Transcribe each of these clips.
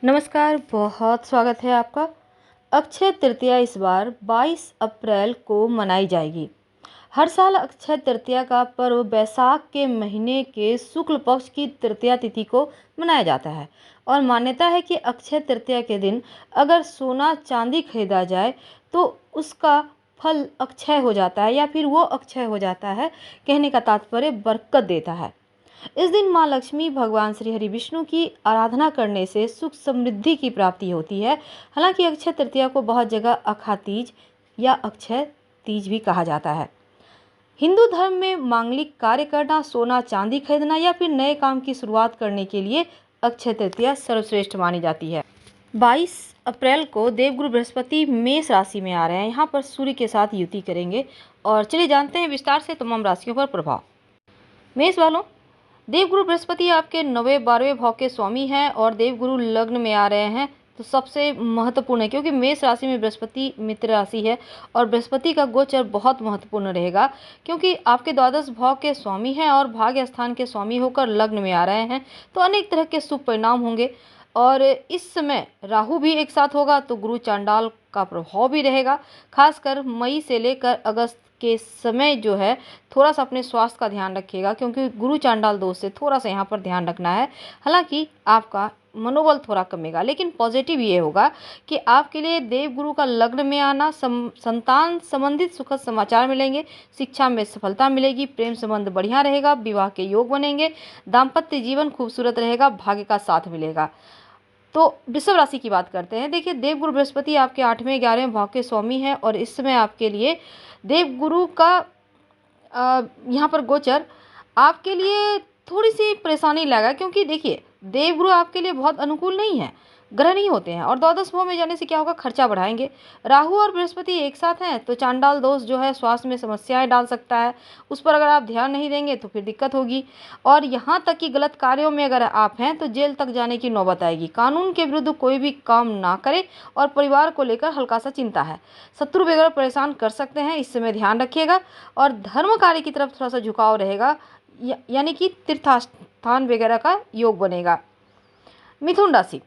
नमस्कार, बहुत स्वागत है आपका। अक्षय तृतीया इस बार 22 अप्रैल को मनाई जाएगी। हर साल अक्षय तृतीया का पर्व बैसाख के महीने के शुक्ल पक्ष की तृतीया तिथि को मनाया जाता है और मान्यता है कि अक्षय तृतीया के दिन अगर सोना चांदी खरीदा जाए तो उसका फल अक्षय हो जाता है या फिर वो अक्षय हो जाता है। कहने का तात्पर्य बरकत देता है। इस दिन माँ लक्ष्मी, भगवान श्री हरि विष्णु की आराधना करने से सुख समृद्धि की प्राप्ति होती है। हालांकि अक्षय तृतीया को बहुत जगह अखा तीज या अक्षय तीज भी कहा जाता है। हिंदू धर्म में मांगलिक कार्य करना, सोना चांदी खरीदना या फिर नए काम की शुरुआत करने के लिए अक्षय तृतीया सर्वश्रेष्ठ मानी जाती है। 22 अप्रैल को देवगुरु बृहस्पति मेष राशि में आ रहे हैं। यहाँ पर सूर्य के साथ युति करेंगे और चलिए जानते हैं विस्तार से तमाम राशियों पर प्रभाव। मेष वालों, देवगुरु बृहस्पति आपके 9वें 12वें भाव के स्वामी हैं और देवगुरु लग्न में आ रहे हैं, तो सबसे महत्वपूर्ण है क्योंकि मेष राशि में बृहस्पति मित्र राशि है और बृहस्पति का गोचर बहुत महत्वपूर्ण रहेगा क्योंकि आपके द्वादश भाव के स्वामी हैं और भाग्य स्थान के स्वामी होकर लग्न में आ रहे हैं, तो अनेक तरह के शुभ परिणाम होंगे। और इस समय राहु भी एक साथ होगा तो गुरु चांडाल का प्रभाव भी रहेगा। खासकर मई से लेकर अगस्त के समय जो है थोड़ा सा अपने स्वास्थ्य का ध्यान रखिएगा क्योंकि गुरु चांडाल दोष से थोड़ा सा यहाँ पर ध्यान रखना है। हालांकि आपका मनोबल थोड़ा कमेगा, लेकिन पॉजिटिव ये होगा कि आपके लिए देवगुरु का लग्न में आना, संतान संबंधित सुखद समाचार मिलेंगे, शिक्षा में सफलता मिलेगी, प्रेम संबंध बढ़िया रहेगा, विवाह के योग बनेंगे, दाम्पत्य जीवन खूबसूरत रहेगा, भाग्य का साथ मिलेगा। तो वृषभ राशि की बात करते हैं। देखिए, देवगुरु बृहस्पति आपके 8वें 11वें भाव के स्वामी हैं और इस समय आपके लिए देवगुरु का यहाँ पर गोचर आपके लिए थोड़ी सी परेशानी लाएगा क्योंकि देखिए देवगुरु आपके लिए बहुत अनुकूल नहीं है, ग्रह नहीं होते हैं और द्वादश भाव में जाने से क्या होगा, खर्चा बढ़ाएंगे। राहु और बृहस्पति एक साथ हैं तो चांडाल दोष जो है स्वास्थ्य में समस्याएं डाल सकता है, उस पर अगर आप ध्यान नहीं देंगे तो फिर दिक्कत होगी। और यहाँ तक कि गलत कार्यों में अगर आप हैं तो जेल तक जाने की नौबत आएगी। कानून के विरुद्ध कोई भी काम ना करें और परिवार को लेकर हल्का सा चिंता है, शत्रु वगैरह परेशान कर सकते हैं, इस समय ध्यान रखिएगा। और धर्म कार्य की तरफ थोड़ा सा झुकाव रहेगा, यानी कि तीर्थस्थान वगैरह का योग बनेगा। मिथुन राशि,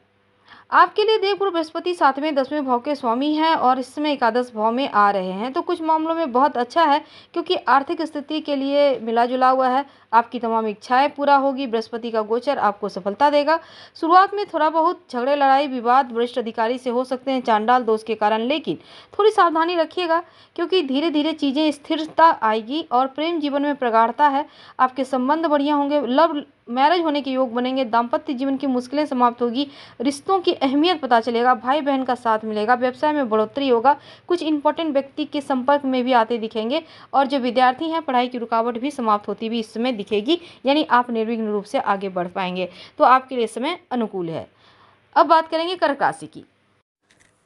आपके लिए देवगुरु बृहस्पति 7वें 10वें भाव के स्वामी हैं और इस समय एकादश भाव में आ रहे हैं, तो कुछ मामलों में बहुत अच्छा है क्योंकि आर्थिक स्थिति के लिए मिला जुला हुआ है। आपकी तमाम इच्छाएं पूरा होगी। बृहस्पति का गोचर आपको सफलता देगा। शुरुआत में थोड़ा बहुत झगड़े, लड़ाई, विवाद वरिष्ठ अधिकारी से हो सकते हैं चांडाल दोष के कारण, लेकिन थोड़ी सावधानी रखिएगा क्योंकि धीरे धीरे चीज़ें स्थिरता आएगी और प्रेम जीवन में प्रगाढ़ता है। आपके संबंध बढ़िया होंगे, लव मैरिज होने के योग बनेंगे, दाम्पत्य जीवन की मुश्किलें समाप्त होगी, रिश्तों की अहमियत पता चलेगा, भाई बहन का साथ मिलेगा, व्यवसाय में बढ़ोतरी होगा, कुछ इंपॉर्टेंट व्यक्ति के संपर्क में भी आते दिखेंगे और जो विद्यार्थी हैं पढ़ाई की रुकावट भी समाप्त होती भी इस समय दिखेगी, यानी आप निर्विघ्न रूप से आगे बढ़ पाएंगे, तो आपके लिए समय अनुकूल है। अब बात करेंगे कर्क राशि की।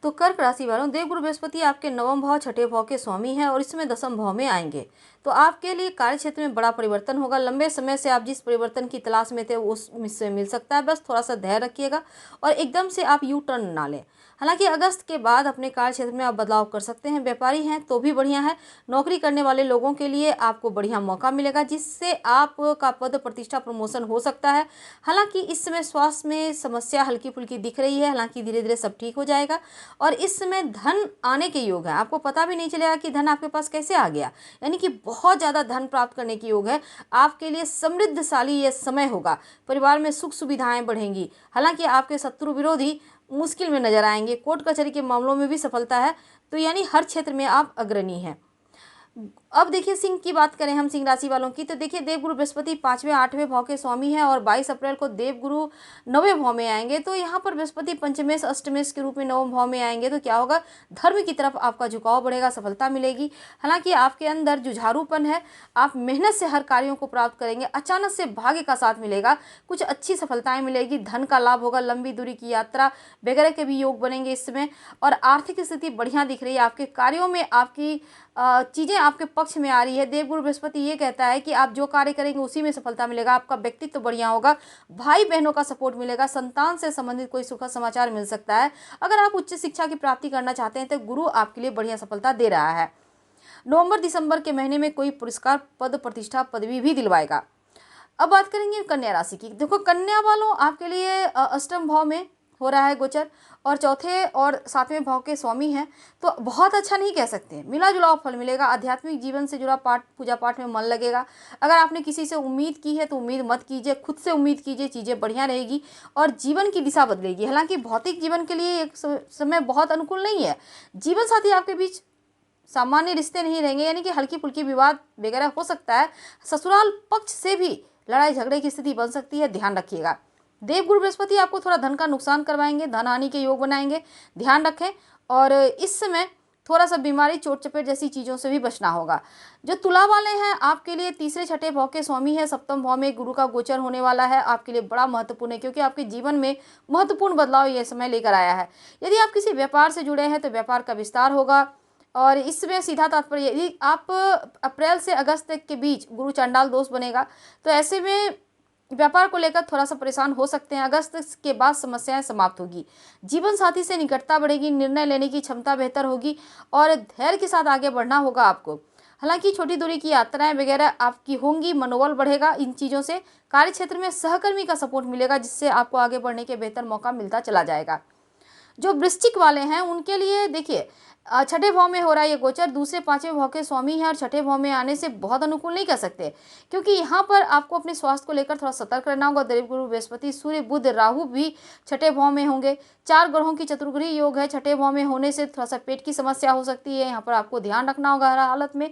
तो कर्क राशि वालों, देवगुरु बृहस्पति आपके 9वें भाव 6ठे भाव के स्वामी हैं और इसमें 10वें भाव में आएंगे, तो आपके लिए कार्य क्षेत्र में बड़ा परिवर्तन होगा। लंबे समय से आप जिस परिवर्तन की तलाश में थे वो उससे मिल सकता है, बस थोड़ा सा धैर्य रखिएगा और एकदम से आप यू टर्न ना लें। हालांकि अगस्त के बाद अपने कार्य क्षेत्र में आप बदलाव कर सकते हैं। व्यापारी हैं तो भी बढ़िया है। नौकरी करने वाले लोगों के लिए आपको बढ़िया मौका मिलेगा जिससे आपका पद प्रतिष्ठा प्रमोशन हो सकता है। हालांकि इस समय स्वास्थ्य में समस्या हल्की फुल्की दिख रही है, हालांकि धीरे धीरे सब ठीक हो जाएगा और इस समय धन आने के योग है। आपको पता भी नहीं चलेगा कि धन आपके पास कैसे आ गया, यानी कि बहुत ज़्यादा धन प्राप्त करने की योग है। आपके लिए समृद्धशाली यह समय होगा। परिवार में सुख सुविधाएं बढ़ेंगी। हालांकि आपके शत्रु विरोधी मुश्किल में नजर आएंगे। कोर्ट कचहरी के मामलों में भी सफलता है, तो यानी हर क्षेत्र में आप अग्रणी हैं। अब देखिए सिंह की बात करें हम, सिंह राशि वालों की, तो देखिए देवगुरु बृहस्पति 5वें 8वें भाव के स्वामी हैं और 22 अप्रैल को देवगुरु 9वें भाव में आएंगे, तो यहाँ पर बृहस्पति पंचमेश अष्टमेश के रूप में 9वें भाव में आएंगे, तो क्या होगा, धर्म की तरफ आपका झुकाव बढ़ेगा, सफलता मिलेगी। हालांकि आपके अंदर जुझारूपन है, आप मेहनत से हर कार्यों को प्राप्त करेंगे। अचानक से भाग्य का साथ मिलेगा, कुछ अच्छी सफलताएं मिलेगी, धन का लाभ होगा, लंबी दूरी की यात्रा वगैरह के भी योग बनेंगे इस समय और आर्थिक स्थिति बढ़िया दिख रही है। आपके कार्यों में आपकी चीज़ें आपके पक्ष में आ रही है। देवगुरु बृहस्पति ये कहता है कि आप जो कार्य करेंगे उसी में सफलता मिलेगा। आपका व्यक्तित्व तो बढ़िया होगा, भाई बहनों का सपोर्ट मिलेगा, संतान से संबंधित कोई सुखद समाचार मिल सकता है। अगर आप उच्च शिक्षा की प्राप्ति करना चाहते हैं तो गुरु आपके लिए बढ़िया सफलता दे रहा है। नवंबर दिसंबर के महीने में कोई पुरस्कार, पद प्रतिष्ठा, पदवी भी दिलवाएगा। अब बात करेंगे कन्या राशि की। देखो कन्या वालों, आपके लिए अष्टम भाव में हो रहा है गोचर, और चौथे और सातवें भाव के स्वामी हैं, तो बहुत अच्छा नहीं कह सकते। मिला जुला फल मिलेगा, आध्यात्मिक जीवन से जुड़ा पाठ पूजा पाठ में मन लगेगा। अगर आपने किसी से उम्मीद की है तो उम्मीद मत कीजिए, खुद से उम्मीद कीजिए, चीज़ें बढ़िया रहेगी और जीवन की दिशा बदलेगी। हालांकि भौतिक जीवन के लिए एक समय बहुत अनुकूल नहीं है। जीवन साथी आपके बीच सामान्य रिश्ते नहीं रहेंगे, यानी कि हल्की फुल्की विवाद वगैरह हो सकता है। ससुराल पक्ष से भी लड़ाई झगड़े की स्थिति बन सकती है, ध्यान रखिएगा। देवगुरु बृहस्पति आपको थोड़ा धन का नुकसान करवाएंगे, धन हानि के योग बनाएंगे, ध्यान रखें। और इस समय थोड़ा सा बीमारी चोट चपेट जैसी चीज़ों से भी बचना होगा। जो तुला वाले हैं, आपके लिए तीसरे छठे भाव के स्वामी है, सप्तम भाव में गुरु का गोचर होने वाला है, आपके लिए बड़ा महत्वपूर्ण है, क्योंकि आपके जीवन में महत्वपूर्ण बदलाव यह समय लेकर आया है। यदि आप किसी व्यापार से जुड़े हैं तो व्यापार का विस्तार होगा। और इसमें सीधा तात्पर्य, यदि आप अप्रैल से अगस्त तक के बीच गुरु चंडाल दोष बनेगा, तो ऐसे में व्यापार को लेकर थोड़ा सा परेशान हो सकते हैं। अगस्त के बाद समस्याएं समाप्त होगी, जीवन साथी से निकटता बढ़ेगी, निर्णय लेने की क्षमता बेहतर होगी और धैर्य के साथ आगे बढ़ना होगा आपको। हालांकि छोटी दूरी की यात्राएं वगैरह आपकी होंगी, मनोबल बढ़ेगा इन चीज़ों से। कार्य क्षेत्र में सहकर्मी का सपोर्ट मिलेगा, जिससे आपको आगे बढ़ने के बेहतर मौका मिलता चला जाएगा। जो वृश्चिक वाले हैं उनके लिए देखिए, छठे भाव में हो रहा है ये गोचर, दूसरे पांचवें भाव के स्वामी हैं और छठे भाव में आने से बहुत अनुकूल नहीं कह सकते, क्योंकि यहाँ पर आपको अपने स्वास्थ्य को लेकर थोड़ा सतर्क रहना होगा। देवगुरु बृहस्पति, सूर्य, बुध, राहु भी छठे भाव में होंगे। 4 ग्रहों की चतुर्ग्रही योग है, छठे भाव में होने से थोड़ा सा पेट की समस्या हो सकती है, यहाँ पर आपको ध्यान रखना होगा हर हालत में।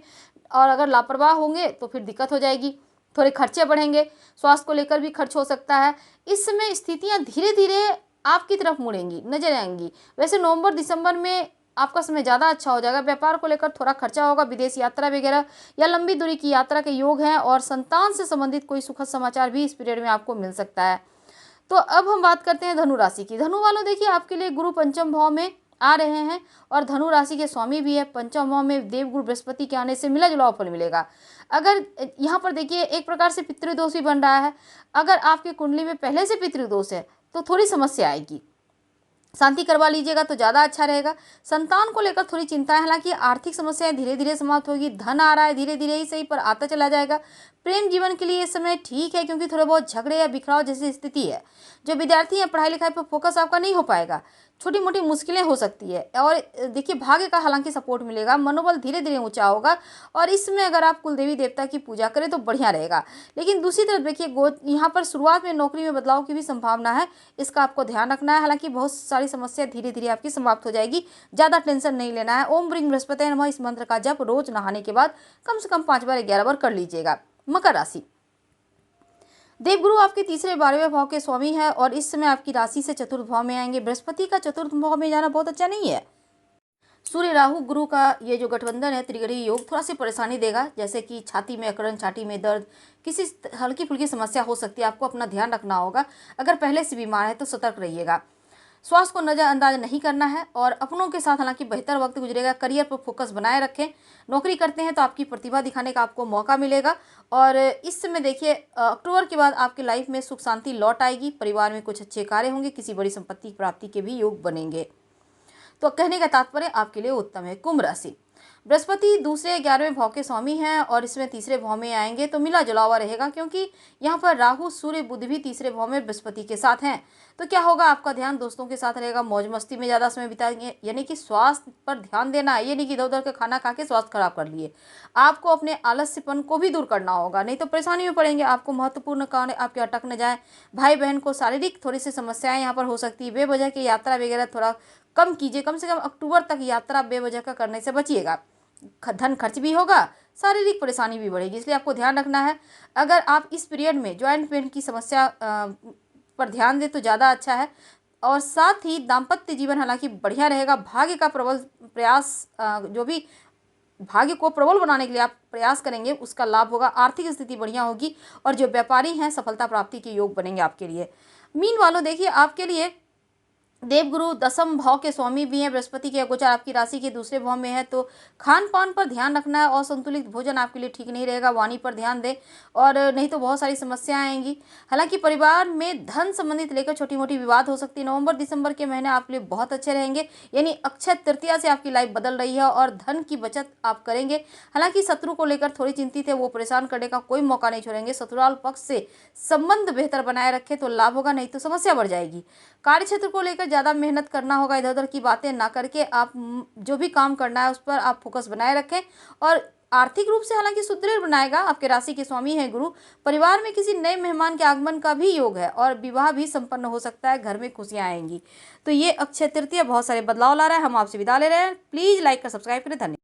और अगर लापरवाह होंगे तो फिर दिक्कत हो जाएगी, थोड़े खर्चे बढ़ेंगे, स्वास्थ्य को लेकर भी खर्च हो सकता है। इस समय स्थितियाँ धीरे धीरे आपकी तरफ मुड़ेंगी, नजर आएंगी। वैसे नवंबर दिसंबर में आपका समय ज़्यादा अच्छा हो जाएगा। व्यापार को लेकर थोड़ा खर्चा होगा, विदेश यात्रा वगैरह या लंबी दूरी की यात्रा के योग हैं, और संतान से संबंधित कोई सुखद समाचार भी इस पीरियड में आपको मिल सकता है। तो अब हम बात करते हैं धनु राशि की। धनु वालों देखिए, आपके लिए गुरु पंचम भाव में आ रहे हैं और धनु राशि के स्वामी भी है। पंचम भाव में देवगुरु बृहस्पति के आने से मिला जुला फल मिलेगा। अगर यहाँ पर देखिए, एक प्रकार से पितृदोष भी बन रहा है। अगर आपकी कुंडली में पहले से पितृदोष है तो थोड़ी समस्या आएगी, शांति करवा लीजिएगा तो ज़्यादा अच्छा रहेगा। संतान को लेकर थोड़ी चिंता है, हालांकि आर्थिक समस्याएं धीरे धीरे समाप्त होगी। धन आ रहा है धीरे धीरे ही सही, पर आता चला जाएगा। प्रेम जीवन के लिए इस समय ठीक है, क्योंकि थोड़े बहुत झगड़े या बिखराव जैसी स्थिति है। जो विद्यार्थी हैं, पढ़ाई लिखाई पर फोकस आपका नहीं हो पाएगा, छोटी मोटी मुश्किलें हो सकती है। और देखिए, भाग्य का हालांकि सपोर्ट मिलेगा, मनोबल धीरे धीरे ऊंचा होगा। और इसमें अगर आप कुल देवी देवता की पूजा करें तो बढ़िया रहेगा। लेकिन दूसरी तरफ देखिए, यहाँ पर शुरुआत में नौकरी में बदलाव की भी संभावना है, इसका आपको ध्यान रखना है। हालांकि बहुत सारी समस्या धीरे धीरे आपकी समाप्त हो जाएगी, ज़्यादा टेंशन नहीं लेना है। ओम ब्रीं बृहस्पति नमः, इस मंत्र का जप रोज नहाने के बाद कम से कम 5 बार 11 बार कर लीजिएगा। मकर राशि, देवगुरु आपके तीसरे 12वें भाव के स्वामी है और इस समय आपकी राशि से चतुर्थ भाव में आएंगे। बृहस्पति का चतुर्थ भाव में जाना बहुत अच्छा नहीं है। सूर्य राहु गुरु का ये जो गठबंधन है, त्रिग्रही योग, थोड़ा सी परेशानी देगा, जैसे कि छाती में अकड़न, छाती में दर्द, किसी हल्की फुल्की समस्या हो सकती है। आपको अपना ध्यान रखना होगा। अगर पहले से बीमार है तो सतर्क रहिएगा। स्वास्थ्य को नज़रअंदाज नहीं करना है और अपनों के साथ हालांकि बेहतर वक्त गुजरेगा। करियर पर फोकस बनाए रखें। नौकरी करते हैं तो आपकी प्रतिभा दिखाने का आपको मौका मिलेगा। और इस समय देखिए, अक्टूबर के बाद आपकी लाइफ में सुख शांति लौट आएगी। परिवार में कुछ अच्छे कार्य होंगे, किसी बड़ी संपत्ति प्राप्ति के भी योग बनेंगे। तो कहने का तात्पर्य आपके लिए उत्तम है। कुंभ राशि, बृहस्पति दूसरे 11वें भाव के स्वामी हैं और इसमें तीसरे भाव में आएंगे तो मिला जुला हुआ रहेगा, क्योंकि यहाँ पर राहु, सूर्य, बुध भी तीसरे भाव में बृहस्पति के साथ हैं। तो क्या होगा, आपका ध्यान दोस्तों के साथ रहेगा, मौज मस्ती में ज़्यादा समय बिताएंगे। यानी कि स्वास्थ्य पर ध्यान देना है, ये नहीं कि इधर उधर का खाना खा के स्वास्थ्य खराब कर लिए। आपको अपने आलस्यपन को भी दूर करना होगा, नहीं तो परेशानी में पड़ेंगे। आपको महत्वपूर्ण कार्य आपके अटक न जाए। भाई बहन को शारीरिक थोड़ी सी समस्याएं यहाँ पर हो सकती है। बेवजह की यात्रा वगैरह थोड़ा कम कीजिए, कम से कम अक्टूबर तक यात्रा बेवजह का करने से बचिएगा। धन खर्च भी होगा, शारीरिक परेशानी भी बढ़ेगी, इसलिए आपको ध्यान रखना है। अगर आप इस पीरियड में जॉइंट पेन की समस्या पर ध्यान दें तो ज़्यादा अच्छा है। और साथ ही दाम्पत्य जीवन हालांकि बढ़िया रहेगा। भाग्य का प्रबल प्रयास, जो भी भाग्य को प्रबल बनाने के लिए आप प्रयास करेंगे उसका लाभ होगा। आर्थिक स्थिति बढ़िया होगी और जो व्यापारी हैं सफलता प्राप्ति के योग बनेंगे आपके लिए। मीन वालों देखिए, आपके लिए देवगुरु दसम भाव के स्वामी भी हैं। बृहस्पति के गोचर आपकी राशि के दूसरे भाव में है, तो खान पान पर ध्यान रखना है। असंतुलित भोजन आपके लिए ठीक नहीं रहेगा, वाणी पर ध्यान दें और नहीं तो बहुत सारी समस्याएं आएंगी। हालांकि परिवार में धन संबंधित लेकर छोटी मोटी विवाद हो सकती है। नवंबर दिसंबर के महीने आपके लिए बहुत अच्छे रहेंगे, यानी अक्षय तृतीया से आपकी लाइफ बदल रही है और धन की बचत आप करेंगे। हालांकि शत्रु को लेकर थोड़ी चिंतित है, वो परेशान करने का कोई मौका नहीं छोड़ेंगे। ससुराल पक्ष से संबंध बेहतर बनाए रखें तो लाभ होगा, नहीं तो समस्या बढ़ जाएगी। कार्य क्षेत्र को लेकर ज़्यादा मेहनत करना होगा, इधर-उधर की बातें ना करके आप जो भी काम करना है उस पर आप फोकस बनाए रखें। और आर्थिक रूप से हालाँकि सुदृढ़ बनाएगा, आपके राशि के स्वामी है गुरु। परिवार में किसी नए मेहमान के आगमन का भी योग है और विवाह भी संपन्न हो सकता है, घर में खुशियाँ आएँगी। तो ये अक्षय तृतीया बहुत सारे बदलाव ला रहा है। हम आपसे विदा ले रहे हैं। प्लीज़ लाइक कर सब्सक्राइब करें। धन्यवाद।